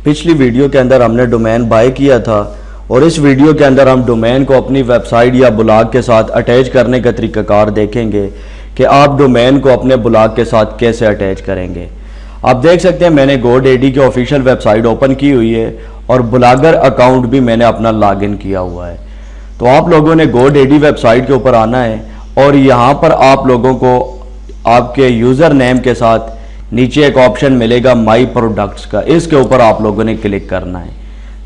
पिछली वीडियो के अंदर हमने डोमेन बाय किया था और इस वीडियो के अंदर हम डोमेन को अपनी वेबसाइट या ब्लॉग के साथ अटैच करने का तरीकाकार देखेंगे कि आप डोमेन को अपने ब्लॉग के साथ कैसे अटैच करेंगे। आप देख सकते हैं मैंने GoDaddy की ऑफिशियल वेबसाइट ओपन की हुई है और ब्लॉगर अकाउंट भी मैंने अपना लॉगिन किया हुआ है। तो आप लोगों ने GoDaddy वेबसाइट के ऊपर आना है और यहाँ पर आप लोगों को आपके यूज़र नेम के साथ नीचे एक ऑप्शन मिलेगा माई प्रोडक्ट्स का, इसके ऊपर आप लोगों ने क्लिक करना है।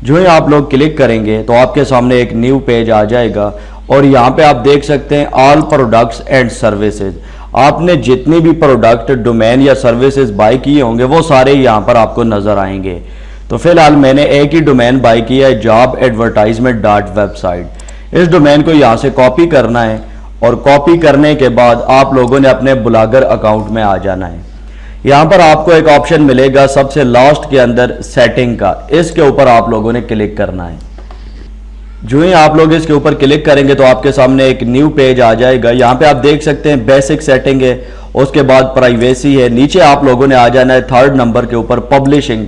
जो ही आप लोग क्लिक करेंगे तो आपके सामने एक न्यू पेज आ जाएगा और यहाँ पे आप देख सकते हैं ऑल प्रोडक्ट्स एंड सर्विसेज। आपने जितनी भी प्रोडक्ट डोमेन या सर्विसेज बाय किए होंगे वो सारे यहाँ पर आपको नजर आएंगे। तो फिलहाल मैंने एक ही डोमेन बाय किया है, jobadvertisement.website। इस डोमेन को यहाँ से कॉपी करना है और कॉपी करने के बाद आप लोगों ने अपने ब्लॉगर अकाउंट में आ जाना है। यहाँ पर आपको एक ऑप्शन मिलेगा सबसे लास्ट के अंदर सेटिंग का, इसके ऊपर आप लोगों ने क्लिक करना है। जो ही आप लोग इसके ऊपर क्लिक करेंगे तो आपके सामने एक न्यू पेज आ जाएगा। यहाँ पे आप देख सकते हैं बेसिक सेटिंग है, उसके बाद प्राइवेसी है, नीचे आप लोगों ने आ जाना है थर्ड नंबर के ऊपर पब्लिशिंग,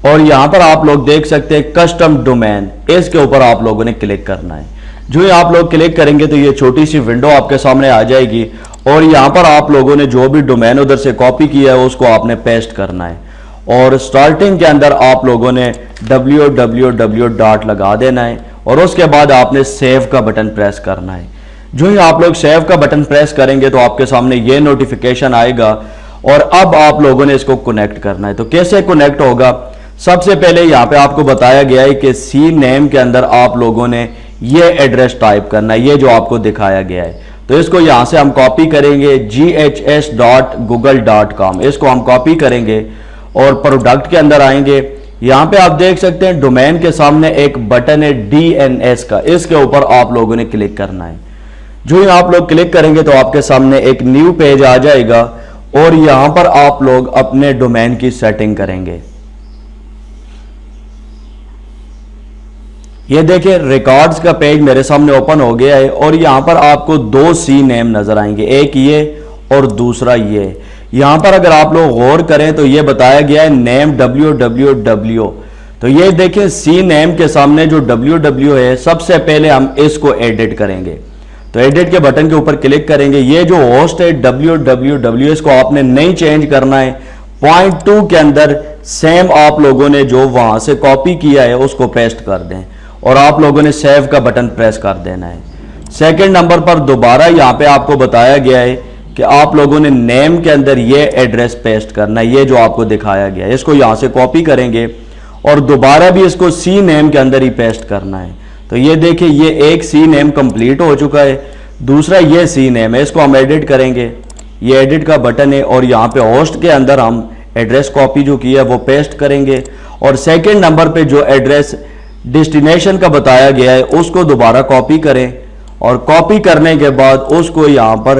और यहाँ पर आप लोग देख सकते हैं कस्टम डोमेन, इसके ऊपर आप लोगों ने क्लिक करना है। जो ही आप लोग क्लिक करेंगे तो ये छोटी सी विंडो आपके सामने आ जाएगी और यहाँ पर आप लोगों ने जो भी डोमेन उधर से कॉपी किया है उसको आपने पेस्ट करना है और स्टार्टिंग के अंदर आप लोगों ने www. लगा देना है और उसके बाद आपने सेव का बटन प्रेस करना है। जो ही आप लोग सेव का बटन प्रेस करेंगे तो आपके सामने ये नोटिफिकेशन आएगा और अब आप लोगों ने इसको कनेक्ट करना है। तो कैसे कनेक्ट होगा, सबसे पहले यहाँ पे आपको बताया गया है कि सी नेम के अंदर आप लोगों ने ये एड्रेस टाइप करना है, ये जो आपको दिखाया गया है। तो इसको यहां से हम कॉपी करेंगे ghs.google.com, इसको हम कॉपी करेंगे और प्रोडक्ट के अंदर आएंगे। यहां पे आप देख सकते हैं डोमेन के सामने एक बटन है DNS का, इसके ऊपर आप लोगों ने क्लिक करना है। जो ही आप लोग क्लिक करेंगे तो आपके सामने एक न्यू पेज आ जाएगा और यहां पर आप लोग अपने डोमेन की सेटिंग करेंगे। ये देखिए रिकॉर्ड्स का पेज मेरे सामने ओपन हो गया है और यहाँ पर आपको दो सी नेम नजर आएंगे, एक ये और दूसरा ये। यहाँ पर अगर आप लोग गौर करें तो ये बताया गया है नेम www। तो ये देखिए सी नेम के सामने जो www है, सबसे पहले हम इसको एडिट करेंगे। तो एडिट के बटन के ऊपर क्लिक करेंगे। ये जो होस्ट है www, इसको आपने नहीं चेंज करना है। पॉइंट 2 के अंदर सेम आप लोगों ने जो वहां से कॉपी किया है उसको पेस्ट कर दें और आप लोगों ने सेव का बटन प्रेस कर देना है। सेकंड नंबर पर दोबारा यहाँ पे आपको बताया गया है कि आप लोगों ने नेम के अंदर ये एड्रेस पेस्ट करना है, ये जो आपको दिखाया गया है। इसको यहाँ से कॉपी करेंगे और दोबारा भी इसको सी नेम के अंदर ही पेस्ट करना है। तो ये देखिए ये एक सी नेम कंप्लीट हो चुका है, दूसरा ये सी नेम है, इसको हम एडिट करेंगे। ये एडिट का बटन है और यहाँ पे होस्ट के अंदर हम एड्रेस कॉपी जो किया वो पेस्ट करेंगे और सेकेंड नंबर पे जो एड्रेस डेस्टिनेशन का बताया गया है उसको दोबारा कॉपी करें और कॉपी करने के बाद उसको यहां पर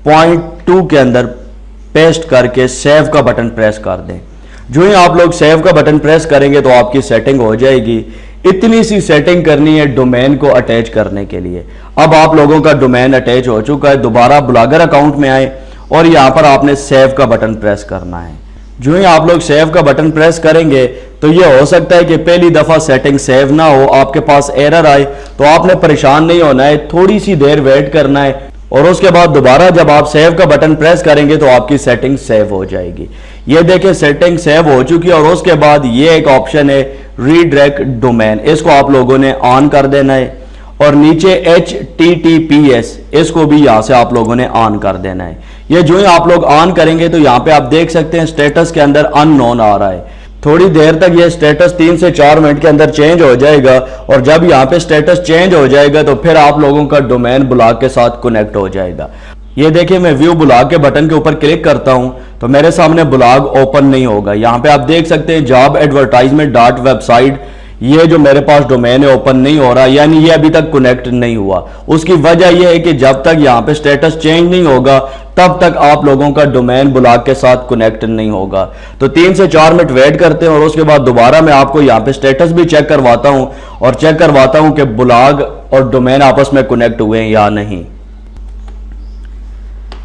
पॉइंट 2 के अंदर पेस्ट करके सेव का बटन प्रेस कर दें। जो ही आप लोग सेव का बटन प्रेस करेंगे तो आपकी सेटिंग हो जाएगी। इतनी सी सेटिंग करनी है डोमेन को अटैच करने के लिए। अब आप लोगों का डोमेन अटैच हो चुका है। दोबारा ब्लॉगर अकाउंट में आए और यहां पर आपने सेव का बटन प्रेस करना है। जो ही आप लोग सेव का बटन प्रेस करेंगे तो ये हो सकता है कि पहली दफा सेटिंग सेव ना हो, आपके पास एरर आए, तो आपने परेशान नहीं होना है, थोड़ी सी देर वेट करना है और उसके बाद दोबारा जब आप सेव का बटन प्रेस करेंगे तो आपकी सेटिंग सेव हो जाएगी। ये देखिए सेटिंग सेव हो चुकी है और उसके बाद ये एक ऑप्शन है रीडायरेक्ट डोमेन, इसको आप लोगों ने ऑन कर देना है और नीचे HTTPS, इसको भी यहां से आप लोगों ने ऑन कर देना है। ये जो ही आप लोग ऑन करेंगे तो यहाँ पे आप देख सकते हैं स्टेटस के अंदर अननोन आ रहा है। थोड़ी देर तक ये स्टेटस 3 से 4 मिनट के अंदर चेंज हो जाएगा और जब यहाँ पे स्टेटस चेंज हो जाएगा तो फिर आप लोगों का डोमेन ब्लॉग के साथ कनेक्ट हो जाएगा। ये देखिए मैं व्यू ब्लॉग के बटन के ऊपर क्लिक करता हूं तो मेरे सामने ब्लॉग ओपन नहीं होगा। यहाँ पे आप देख सकते हैं jobadvertisement.website, ये जो मेरे पास डोमेन है ओपन नहीं हो रहा, यानी ये अभी तक कनेक्ट नहीं हुआ। उसकी वजह यह है कि जब तक यहाँ पे स्टेटस चेंज नहीं होगा तब तक आप लोगों का डोमेन ब्लॉग के साथ कनेक्ट नहीं होगा। तो 3 से 4 मिनट वेट करते हैं और उसके बाद दोबारा मैं आपको यहाँ पे स्टेटस भी चेक करवाता हूँ और चेक करवाता हूँ कि ब्लॉग और डोमेन आपस में कनेक्ट हुए हैं या नहीं।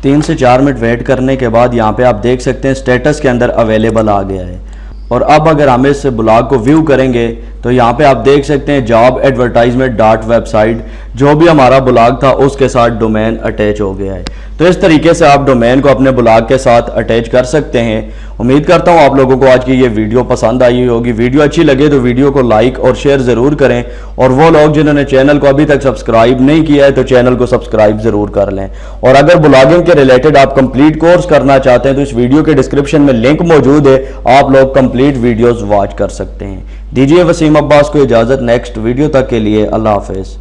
3 से 4 मिनट वेट करने के बाद यहाँ पे आप देख सकते हैं स्टेटस के अंदर अवेलेबल आ गया है और अब अगर हम इस ब्लॉग को व्यू करेंगे तो यहाँ पे आप देख सकते हैं जॉब एडवर्टाइजमेंट डॉट वेबसाइट, जो भी हमारा ब्लॉग था उसके साथ डोमेन अटैच हो गया है। तो इस तरीके से आप डोमेन को अपने ब्लॉग के साथ अटैच कर सकते हैं। उम्मीद करता हूँ आप लोगों को आज की ये वीडियो पसंद आई होगी। वीडियो अच्छी लगे तो वीडियो को लाइक और शेयर ज़रूर करें, और वो लोग जिन्होंने चैनल को अभी तक सब्सक्राइब नहीं किया है तो चैनल को सब्सक्राइब ज़रूर कर लें। और अगर ब्लॉगिंग के रिलेटेड आप कंप्लीट कोर्स करना चाहते हैं तो इस वीडियो के डिस्क्रिप्शन में लिंक मौजूद है, आप लोग कंप्लीट वीडियोज़ वॉच कर सकते हैं। दीजिए वसीम अब्बास को इजाज़त, नेक्स्ट वीडियो तक के लिए अल्लाह हाफिज़।